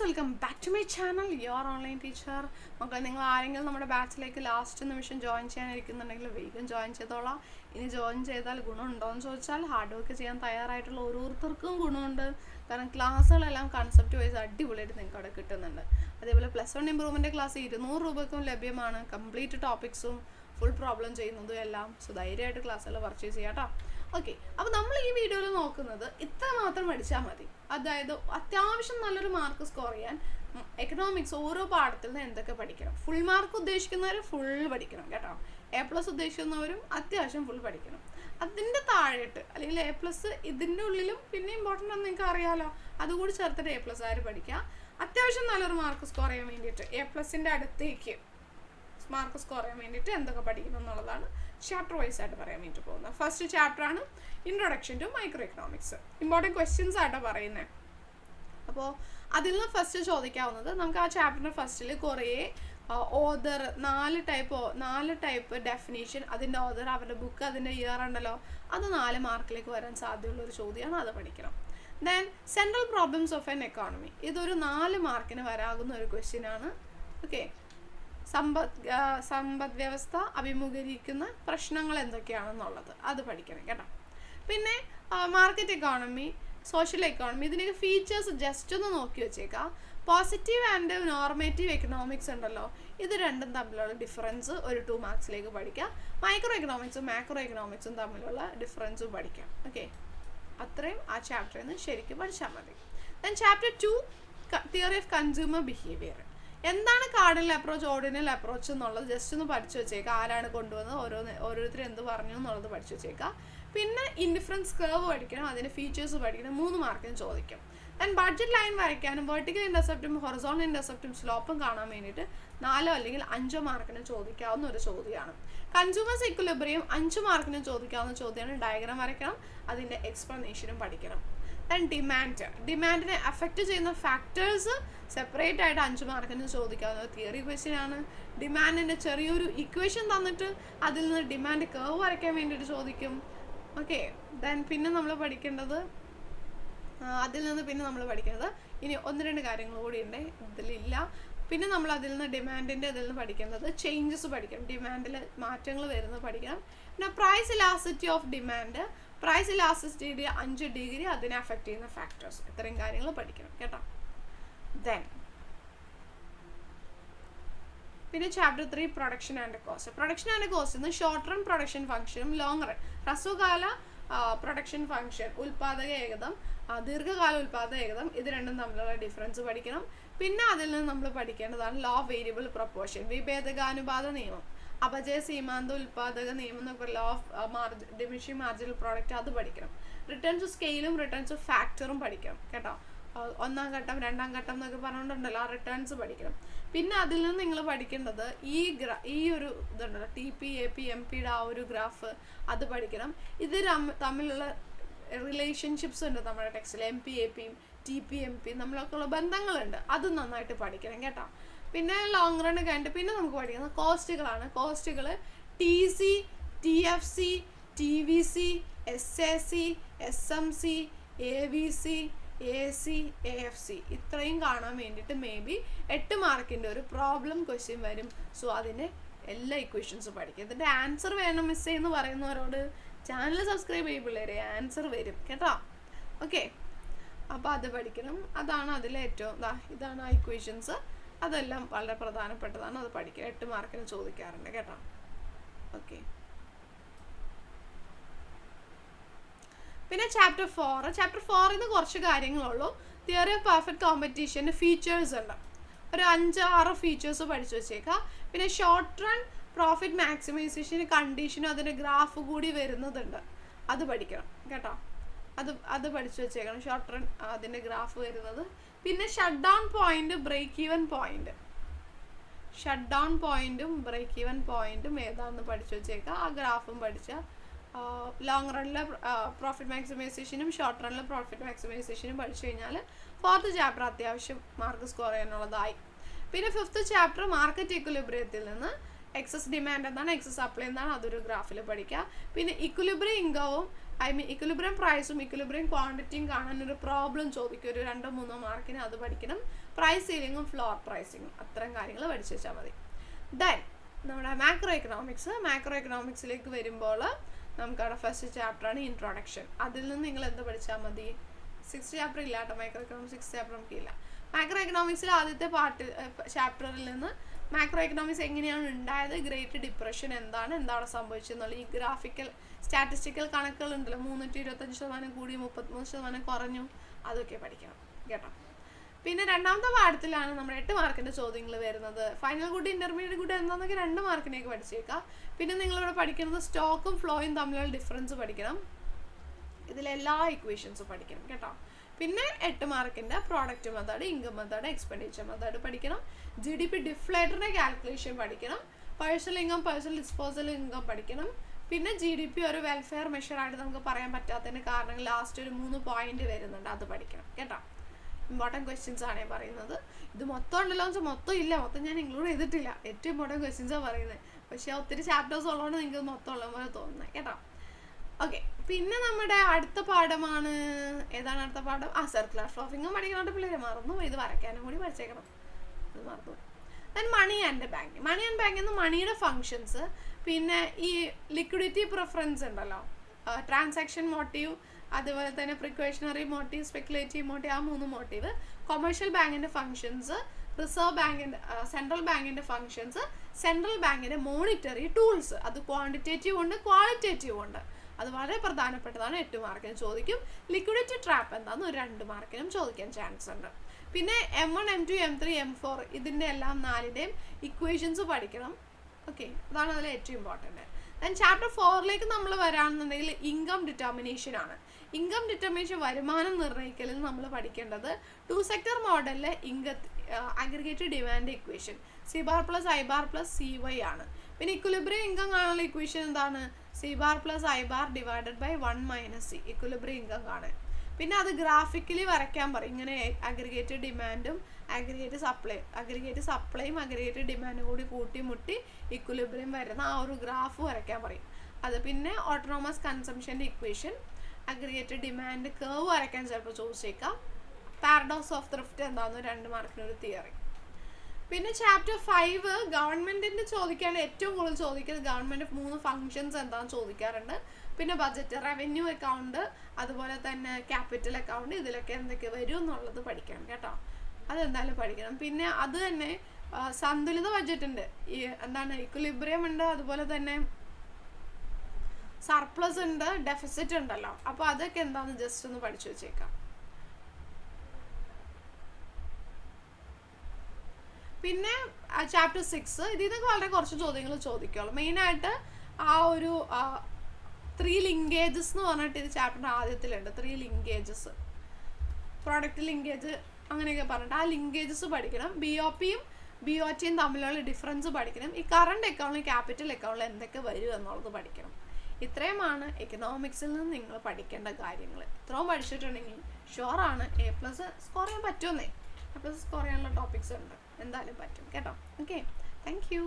Welcome back to my channel your online teacher. മക്കളെ, നിങ്ങൾ ആരെങ്കിലും നമ്മുടെ ബാച്ചിലേക്ക് ലാസ്റ്റ് നിമിഷം ജോയിൻ ചെയ്യാനിരിക്കുന്നുണ്ടെങ്കിൽ വേഗം ജോയിൻ ചെയ്തോളാം. ഇനി ജോയിൻ ചെയ്താൽ ഗുണമുണ്ടോ എന്ന് ചോദിച്ചാൽ ഹാർഡ് വർക്ക് ചെയ്യാൻ തയ്യാറായിട്ടുള്ള ഓരോരുത്തർക്കും ഗുണമുണ്ട്. കാരണം ക്ലാസ്സുകളെല്ലാം കൺസെപ്റ്റ് വൈസ് അടിപൊളിയായിട്ട് നിങ്ങൾക്ക് അവിടെ കിട്ടുന്നുണ്ട്. അതേപോലെ +1 ഇമ്പ്രൂവ്മെൻ്റ് ക്ലാസ് 200 രൂപയ്ക്കും ലഭ്യമാണ്. കംപ്ലീറ്റ് ടോപ്പിക്സും ഫുൾ പ്രോബ്ലം ചെയ്യുന്നതും എല്ലാം. സോ ധൈര്യമായിട്ട് ക്ലാസ്സുകൾ പർച്ചേസ് ചെയ്യാം കേട്ടോ. ഓക്കെ, അപ്പോൾ നമ്മൾ ഈ വീഡിയോയിൽ നോക്കുന്നത് ഇത്ര മാത്രം പഠിച്ചാൽ മതി. അതായത് അത്യാവശ്യം നല്ലൊരു മാർക്ക് സ്കോർ ചെയ്യാൻ എക്കണോമിക്സ് ഓരോ പാഠത്തിൽ നിന്ന് എന്തൊക്കെ പഠിക്കണം. ഫുൾ മാർക്ക് ഉദ്ദേശിക്കുന്നവർ ഫുൾ പഠിക്കണം കേട്ടോ. A+ ഉദ്ദേശിക്കുന്നവരും അത്യാവശ്യം ഫുൾ പഠിക്കണം. അതിൻ്റെ താഴെയിട്ട് അല്ലെങ്കിൽ A+ ഇതിൻ്റെ ഉള്ളിലും പിന്നെ ഇമ്പോർട്ടൻ്റ് ആണെന്ന് നിങ്ങൾക്ക് അറിയാമല്ലോ, അതുകൂടി ചേർത്തിട്ട് A+ ആര് പഠിക്കുക. അത്യാവശ്യം നല്ലൊരു മാർക്ക് സ്കോർ ചെയ്യാൻ വേണ്ടിയിട്ട് A+ൻ്റെ അടുത്തേക്ക് മാർക്ക് സ്കോർ ചെയ്യാൻ വേണ്ടിയിട്ട് എന്തൊക്കെ പഠിക്കണം എന്നുള്ളതാണ് ചാപ്റ്റർ വൈസ് ആയിട്ട് പറയാൻ വേണ്ടിയിട്ട് പോകുന്നത്. ഫസ്റ്റ് ചാപ്റ്റർ ആണ് introduction to microeconomics. Important questions ആയിട്ടോ പറയുന്നത്. അപ്പോൾ അതിൽ നിന്ന് ഫസ്റ്റ് ചോദിക്കാവുന്നത്, നമുക്ക് ആ ചാപ്റ്ററിൻ്റെ ഫസ്റ്റിൽ കുറേ ഓതർ 4 ടൈപ്പ് ഡെഫിനേഷൻ, അതിൻ്റെ ഓതർ, അവരുടെ ബുക്ക്, അതിൻ്റെ ഇയർ ഉണ്ടല്ലോ, അത് 4 മാർക്കിലേക്ക് വരാൻ സാധ്യതയുള്ളൊരു ചോദ്യമാണ്. അത് പഠിക്കണം. Then central problems of N economy, ഇതൊരു 4 മാർക്കിന് വരാകുന്ന ഒരു ക്വസ്റ്റ്യൻ ആണ്. ഓക്കെ, സമ്പദ് വ്യവസ്ഥ അഭിമുഖീകരിക്കുന്ന പ്രശ്നങ്ങൾ എന്തൊക്കെയാണെന്നുള്ളത് അത് പഠിക്കണം കേട്ടോ. പിന്നെ മാർക്കറ്റ് എക്കോണമി, സോഷ്യൽ എക്കോണമി, ഇതിൻ്റെയൊക്കെ ഫീച്ചേഴ്സ് ജസ്റ്റ് ഒന്ന് നോക്കി വെച്ചേക്കാം. പോസിറ്റീവ് ആൻഡ് നോർമേറ്റീവ് എക്കണോമിക്സ് ഉണ്ടല്ലോ, ഇത് രണ്ടും തമ്മിലുള്ള ഡിഫറൻസ് ഒരു 2 മാർക്സിലേക്ക് പഠിക്കാം. മൈക്രോ എക്കണോമിക്സും മാക്രോ എക്കണോമിക്സും തമ്മിലുള്ള ഡിഫറൻസും പഠിക്കാം. ഓക്കെ, അത്രയും ആ ചാപ്റ്ററിൽ നിന്ന് ശരിക്കും പഠിച്ചാൽ മതി. Then chapter 2 theory of consumer behaviour. എന്താണ് കാർഡിനൽ അപ്രോച്ച്, ഓർഡിനൽ അപ്രോച്ച് എന്നുള്ളത് ജസ്റ്റ് ഒന്ന് പഠിച്ചു വെച്ചേക്കാം. ആരാണ് കൊണ്ടുവന്നത്, ഓരോരുത്തരും എന്ത് പറഞ്ഞു എന്നുള്ളത് പഠിച്ചു വെച്ചേക്കാം. പിന്നെ ഇൻഡിഫറൻസ് കർവ് പഠിക്കണം, അതിൻ്റെ ഫീച്ചേഴ്സ് പഠിക്കണം. 3 മാർക്കിന് ചോദിക്കും. ദെൻ ബഡ്ജറ്റ് ലൈൻ വരയ്ക്കാനും വെർട്ടിക്കൽ ഇൻ്റർസെപ്റ്റും ഹൊറിസോണ്ടൽ ഇൻ്റർസെപ്റ്റും സ്ലോപ്പും കാണാൻ വേണ്ടിയിട്ട് 4 അല്ലെങ്കിൽ 5 മാർക്കിന് ചോദിക്കാവുന്ന ഒരു ചോദ്യമാണ്. കൺസ്യൂമേഴ്സ് ഇക്വിലിബ്രിയം 5 മാർക്കിന് ചോദിക്കാവുന്ന ചോദ്യമാണ്. ഡയഗ്രാം വരയ്ക്കണം, അതിൻ്റെ എക്സ്പ്ലനേഷനും പഠിക്കണം. ദെൻ ഡിമാൻഡിനെ അഫക്റ്റ് ചെയ്യുന്ന ഫാക്ടേഴ്സ് സെപ്പറേറ്റ് ആയിട്ട് 5 മാർക്കിന് ചോദിക്കാവുന്ന തിയറി ക്വസ്റ്റ്യൻ ആണ്. ഡിമാൻഡിൻ്റെ ചെറിയൊരു ഇക്വേഷൻ തന്നിട്ട് അതിൽ നിന്ന് ഡിമാൻഡ് കർവ് വരയ്ക്കാൻ വേണ്ടിയിട്ട് ചോദിക്കും. ഓക്കെ, ദെൻ പിന്നെ നമ്മൾ പഠിക്കേണ്ടത് ഇനി 1-2 കാര്യങ്ങൾ കൂടി ഉണ്ട്, ഇതിലില്ല. പിന്നെ നമ്മൾ അതിൽ നിന്ന് ഡിമാൻഡിൻ്റെ ഇതിൽ നിന്ന് പഠിക്കേണ്ടത് ചേഞ്ചസ് പഠിക്കണം, ഡിമാൻഡിൽ മാറ്റങ്ങൾ വരുന്നത് പഠിക്കണം. പിന്നെ price elasticity of demand, price ഇലാസ്റ്റിസിറ്റിയുടെ 5 ഡിഗ്രി അതിനെ അഫക്റ്റ് ചെയ്യുന്ന ഫാക്ടേഴ്സ്, ഇത്രയും കാര്യങ്ങൾ പഠിക്കണം കേട്ടോ. ദെൻ പിന്നെ chapter 3 production and cost. Short run production ഫംഗ്ഷനും ലോങ് റൺ ഹ്രസ്വകാല പ്രൊഡക്ഷൻ ഫംഗ്ഷൻ, ഉൽപാദക ഏകതം, ദീർഘകാല ഉൽപാദക ഏകതം, ഇത് രണ്ടും തമ്മിലുള്ള ഡിഫറൻസ് പഠിക്കണം. പിന്നെ അതിൽ നിന്ന് നമ്മൾ പഠിക്കേണ്ടതാണ് ലോ ഓഫ് വേരിയബിൾ പ്രൊപ്പോർഷൻ, വിഭേദകാനുപാത നിയമം, അപചയ സീമാന്ത ഉൽപാദക നിയമം എന്നൊക്കെ, law of diminishing marginal product, അത് പഠിക്കണം. റിട്ടേൺ ടു സ്കെയിലും റിട്ടേൺ ടു ഫാക്ടറും പഠിക്കണം കേട്ടോ. 1-ാം ഘട്ടം 2-ാം ഘട്ടം എന്നൊക്കെ പറഞ്ഞുകൊണ്ടുണ്ടല്ലോ, ആ റിട്ടേൺസ് പഠിക്കണം. പിന്നെ അതിൽ നിന്ന് നിങ്ങൾ പഠിക്കേണ്ടത് ഈ ഒരു ഇതുണ്ടല്ലോ, TP AP MP ആ ഒരു ഗ്രാഫ്, അത് പഠിക്കണം. ഇത് തമ്മിലുള്ള റിലേഷൻഷിപ്സ് ഉണ്ട് നമ്മുടെ ടെക്സ്റ്റിൽ. MP APയും TP MP നമ്മളൊക്കെ ഉള്ള ബന്ധങ്ങളുണ്ട്, അത് നന്നായിട്ട് പഠിക്കണം കേട്ടോ. പിന്നെ ലോങ് റൺ കഴിഞ്ഞിട്ട് പിന്നെ നമുക്ക് പഠിക്കുന്നത് കോസ്റ്റുകളാണ്. കോസ്റ്റുകൾ TC TFC TVC SAC SMC AVC AC AFC ഇത്രയും കാണാൻ വേണ്ടിയിട്ട് മേ ബി 8 മാർക്കിൻ്റെ ഒരു പ്രോബ്ലം ക്വസ്റ്റ്യൻ വരും. സോ അതിൻ്റെ എല്ലാ ഇക്വേഷൻസും പഠിക്കും. ഇതിൻ്റെ ആൻസർ വേണം മിസ് എന്ന് പറയുന്നവരോട് ചാനൽ സബ്സ്ക്രൈബ് ചെയ്യും പിള്ളേരെ, ആൻസർ വരും കേട്ടോ. ഓക്കെ, അപ്പോൾ അത് പഠിക്കണം. അതാണ് അതിലെ ഏറ്റവും ഇതാണ് ആ ഇക്വേഷൻസ്, അതെല്ലാം വളരെ പ്രധാനപ്പെട്ടതാണ്, അത് പഠിക്കുക. 8 മാർക്കിന് ചോദിക്കാറുണ്ട് കേട്ടോ. ഓക്കെ, പിന്നെ ചാപ്റ്റർ 4 കുറച്ച് കാര്യങ്ങളുള്ളൂ. തിയറി ഓഫ് പെർഫെക്റ്റ് കോമ്പറ്റീഷൻ്റെ ഫീച്ചേഴ്സ് ഉണ്ട്, ഒരു 5-6 ഫീച്ചേഴ്സ് പഠിച്ചു വെച്ചേക്കാം. പിന്നെ ഷോർട്ട് റൺ പ്രോഫിറ്റ് മാക്സിമൈസേഷന് കണ്ടീഷനും അതിൻ്റെ ഗ്രാഫ് കൂടി വരുന്നതുണ്ട്, അത് പഠിക്കണം കേട്ടോ. അത് പഠിച്ചു വെച്ചേക്കണം, ഷോർട്ട് റൺ അതിൻ്റെ ഗ്രാഫ് വരുന്നത്. പിന്നെ shutdown point, break even point, ഏതാണെന്ന് പഠിച്ചു വെച്ചേക്കാം. ആ ഗ്രാഫും പഠിച്ചാൽ ലോങ് റണ്ണിലെ പ്രോഫിറ്റ് മാക്സിമൈസേഷനും ഷോർട്ട് റണ്ണിലെ പ്രോഫിറ്റ് മാക്സിമൈസേഷനും പഠിച്ചു കഴിഞ്ഞാൽ 4th ചാപ്റ്റർ അത്യാവശ്യം മാർക്ക് സ്കോർ ചെയ്യാനുള്ളതായി. പിന്നെ 5th ചാപ്റ്റർ മാർക്കറ്റ് ഇക്വിലിബ്രിയത്തിൽ നിന്ന് എക്സസ് ഡിമാൻഡ് എന്താണ്, എക്സസ് സപ്ലൈ എന്താണ്, അതൊരു ഗ്രാഫിൽ പഠിക്കുക. പിന്നെ ഇക്വിലിബ്രിയം ഇൻകവും ഇക്വിലിബ്രിയം പ്രൈസും ഇക്വിലിബ്രിയം ക്വാണ്ടിറ്റിയും കാണാൻ ഒരു പ്രോബ്ലം ചോദിക്കും, ഒരു 2-3 മാർക്കിന് അത് പഠിക്കണം. പ്രൈസ് സീലിങ്ങും ഫ്ലോർ പ്രൈസിങ്ങും അത്തരം കാര്യങ്ങൾ പഠിച്ചു വെച്ചാൽ മതി. ദെൻ നമ്മുടെ മാക്രോ എക്കണോമിക്സിലേക്ക് വരുമ്പോൾ നമുക്കവിടെ ഫസ്റ്റ് ചാപ്റ്ററാണ് ഇൻട്രൊഡക്ഷൻ. അതിൽ നിന്ന് നിങ്ങൾ എന്ത് പഠിച്ചാൽ മതി? 6th ചാപ്റ്റർ ഇല്ല കേട്ടോ, മൈക്രോ എക്കണോമിക്സ് 6th ചാപ്റ്റർ നമുക്കില്ല. മാക്രോ എക്കണോമിക്സിൽ ആദ്യത്തെ ചാപ്റ്ററിൽ നിന്ന് മാക്രോ എക്കണോമിക്സ് എങ്ങനെയാണ് ഉണ്ടായത്, ഗ്രേറ്റ് ഡിപ്രഷൻ എന്താണ് സംഭവിച്ചതെന്നുള്ള ഈ ഗ്രാഫിക്കൽ സ്റ്റാറ്റിസ്റ്റിക്കൽ കണക്കുകൾ ഉണ്ടല്ലോ, 325% കൂടി 33% കുറഞ്ഞു, അതൊക്കെ പഠിക്കണം കേട്ടോ. പിന്നെ രണ്ടാമത്തെ പാഠത്തിലാണ് നമ്മുടെ 8 മാർക്കിൻ്റെ ചോദ്യങ്ങൾ വരുന്നത്. ഫൈനൽ ഗുഡ്, ഇന്റർമീഡിയറ്റ് ഗുഡ് എന്താണെന്നൊക്കെ 2 മാർക്കിനേക്ക് പഠിച്ചേക്കാം. പിന്നെ നിങ്ങളിവിടെ പഠിക്കുന്നത് സ്റ്റോക്കും ഫ്ലോയും തമ്മിലുള്ള ഡിഫറൻസ് പഠിക്കണം, ഇതിലെല്ലാ ഇക്വേഷൻസും പഠിക്കണം കേട്ടോ. പിന്നെ 8 മാർക്കിൻ്റെ product method, income method, expenditure method പഠിക്കണം. GDP ഡിഫ്ലേറ്ററിൻ്റെ കാൽക്കുലേഷൻ പഠിക്കണം. Personal income, personal disposal income പഠിക്കണം. പിന്നെ GDP ഒരു വെൽഫെയർ മെഷറായിട്ട് നമുക്ക് പറയാൻ പറ്റാത്തതിന് കാരണങ്ങൾ ലാസ്റ്റ് ഒരു 3 പോയിന്റ് വരുന്നുണ്ട്, അത് പഠിക്കണം കേട്ടോ. ഇമ്പോർട്ടൻറ്റ് ക്വസ്റ്റ്യൻസ് ആണ് പറയുന്നത്. ഇത് മൊത്തം ഉണ്ടല്ലോ എന്ന് വെച്ചാൽ മൊത്തം ഇല്ല, മൊത്തം ഞാൻ ഇൻക്ലൂഡ് ചെയ്തിട്ടില്ല, ഏറ്റവും ഇമ്പോർട്ടൻറ്റ് ക്വസ്റ്റ്യൻസാണ് പറയുന്നത്. പക്ഷേ ഒത്തിരി ചാപ്റ്റേഴ്സ് ഉള്ളതുകൊണ്ട് നിങ്ങൾക്ക് മൊത്തം ഉള്ള പോലെ തോന്നുന്നത് കേട്ടോ. ഓക്കെ, പിന്നെ നമ്മുടെ അടുത്ത പാഠമാണ്, ഏതാണ് അടുത്ത പാഠം? സർക്കുലർ ഫ്ലോ ഓഫ് ഇൻകം പഠിക്കാനായിട്ട് പിള്ളേരെ മറന്നു, ഇത് വരയ്ക്കാനും കൂടി പഠിച്ചേക്കണം, ഇത് മറന്നു. ദെൻ മണി ആൻഡ് ബാങ്ക് എന്ന് മണിയുടെ ഫങ്ഷൻസ്, പിന്നെ ഈ ലിക്വിഡിറ്റി പ്രിഫറൻസ് ഉണ്ടല്ലോ, ട്രാൻസാക്ഷൻ മോട്ടീവ്, അതുപോലെ തന്നെ പ്രിക്വേഷണറി മോട്ടീവ്, സ്പെക്കുലേറ്റീവ് മോട്ടീവ്, ആ 3 മോട്ടീവ്, കൊമേഴ്ഷ്യൽ ബാങ്കിൻ്റെ ഫങ്ഷൻസ്, റിസർവ് ബാങ്കിൻ്റെ സെൻട്രൽ ബാങ്കിൻ്റെ ഫങ്ഷൻസ്, സെൻട്രൽ ബാങ്കിൻ്റെ മോണിറ്ററി ടൂൾസ്, അത് ക്വാണ്ടിറ്റേറ്റീവ് ഉണ്ട് ക്വാളിറ്റേറ്റീവ് ഉണ്ട്, അത് വളരെ പ്രധാനപ്പെട്ടതാണ്, 8 മാർക്കിന് ചോദിക്കും. ലിക്വിഡിറ്റി ട്രാപ്പ് എന്താണെന്ന് ഒരു 2 മാർക്കിനും ചോദിക്കാൻ ചാൻസ് ഉണ്ട്. പിന്നെ M1, M2, M3, M4 ഇതിൻ്റെ എല്ലാം 4ൻ്റെയും ഇക്വേഷൻസ് പഠിക്കണം. ഓക്കെ, അതാണ് അതിൽ ഏറ്റവും ഇമ്പോർട്ടൻറ്റ്. ദെൻ ചാപ്റ്റർ 4ലേക്ക് നമ്മൾ വരാണെന്നുണ്ടെങ്കിൽ ഇൻകം ഡിറ്റർമിനേഷൻ ആണ്. ഇൻകം ഡിറ്റർമിനേഷൻ, വരുമാനം നിർണ്ണയിക്കലിൽ നമ്മൾ പഠിക്കേണ്ടത് 2 സെക്ടർ മോഡലിലെ aggregated demand equation C bar plus I bar plus CY ആണ്. പിന്നെ ഇക്വിലിബ്രിയം ഇൻകം കാണാനുള്ള ഇക്വേഷൻ എന്താണ്? C bar plus I bar divided by 1 minus C, equilibrium income കാണാൻ. പിന്നെ അത് ഗ്രാഫിക്കലി വരയ്ക്കാൻ പറയും, ഇങ്ങനെ അഗ്രിഗേറ്റഡ് ഡിമാൻഡും അഗ്രിഗേറ്റ് സപ്ലൈയും അഗ്രിഗേറ്റഡ് ഡിമാൻഡും കൂടി കൂട്ടിമുട്ടി ഇക്വിലിബ്രിയം വരുന്ന ആ ഒരു ഗ്രാഫ് വരയ്ക്കാൻ പറയും. അത് പിന്നെ ഓട്ടോണോമസ് കൺസംഷൻ്റെ ഇക്വേഷൻ, അഗ്രിഗേറ്റഡ് ഡിമാൻഡ് കർവ് വരയ്ക്കാൻ ചിലപ്പോൾ ചോദിച്ചേക്കാം. പാരഡോക്സ് ഓഫ് ത്രിഫ്റ്റ് എന്താണെന്ന് 2 മാർക്കിനൊരു തിയറി. പിന്നെ ചാപ്റ്റർ 5 ഗവൺമെൻറ്റിൻ്റെ ചോദിക്കാൻ ഏറ്റവും കൂടുതൽ ചോദിക്കുന്നത് ഗവൺമെൻറ് 3 ഫങ്ഷൻസ് എന്താണെന്ന് ചോദിക്കാറുണ്ട്. പിന്നെ ബഡ്ജറ്റ്, റവന്യൂ അക്കൗണ്ട്, അതുപോലെ തന്നെ ക്യാപിറ്റൽ അക്കൗണ്ട്, ഇതിലൊക്കെ എന്തൊക്കെ വരും എന്നുള്ളത് പഠിക്കണം കേട്ടോ, അതെന്തായാലും പഠിക്കണം. പിന്നെ അത് തന്നെ സന്തുലിത ബഡ്ജറ്റുണ്ട്, ഈ എന്താണ് ഇക്വിലിബ്രിയം ഉണ്ട്, അതുപോലെ തന്നെ സർപ്ലസ് ഉണ്ട്, ഡെഫിസിറ്റ് ഉണ്ടല്ലോ, അപ്പോൾ അതൊക്കെ എന്താണെന്ന് ജസ്റ്റ് ഒന്ന് പഠിച്ചു വെച്ചേക്കാം. പിന്നെ ചാപ്റ്റർ 6 ഇതിൽ നിന്നൊക്കെ വളരെ കുറച്ച് ചോദ്യങ്ങൾ ചോദിക്കുള്ളൂ. മെയിനായിട്ട് ആ ഒരു 3 ലിങ്കേജസ് എന്ന് പറഞ്ഞിട്ട് ഇത് ചാപ്റ്ററിൻ്റെ ആദ്യത്തിലുണ്ട്. 3 ലിങ്കേജസ്, പ്രോഡക്റ്റ് ലിങ്കേജ് അങ്ങനെയൊക്കെ പറഞ്ഞിട്ട് ആ ലിങ്കേജസ് പഠിക്കണം. BOPയും BOTയും തമ്മിലുള്ള ഡിഫറൻസ് പഠിക്കണം. ഈ കറണ്ട് അക്കൗണ്ടിലും ക്യാപിറ്റൽ അക്കൗണ്ടിലും എന്തൊക്കെ വരും എന്നുള്ളത് പഠിക്കണം. ഇത്രയുമാണ് എക്കണോമിക്സിൽ നിന്ന് നിങ്ങൾ പഠിക്കേണ്ട കാര്യങ്ങൾ. ഇത്രയും പഠിച്ചിട്ടുണ്ടെങ്കിൽ ഷുവറാണ് A+ സ്കോർ ചെയ്യാൻ പറ്റുമെന്നേ. A+ സ്കോർ ചെയ്യാനുള്ള ടോപ്പിക്സ് ഉണ്ട്, എന്തായാലും പറ്റും കേട്ടോ. Okay, thank you.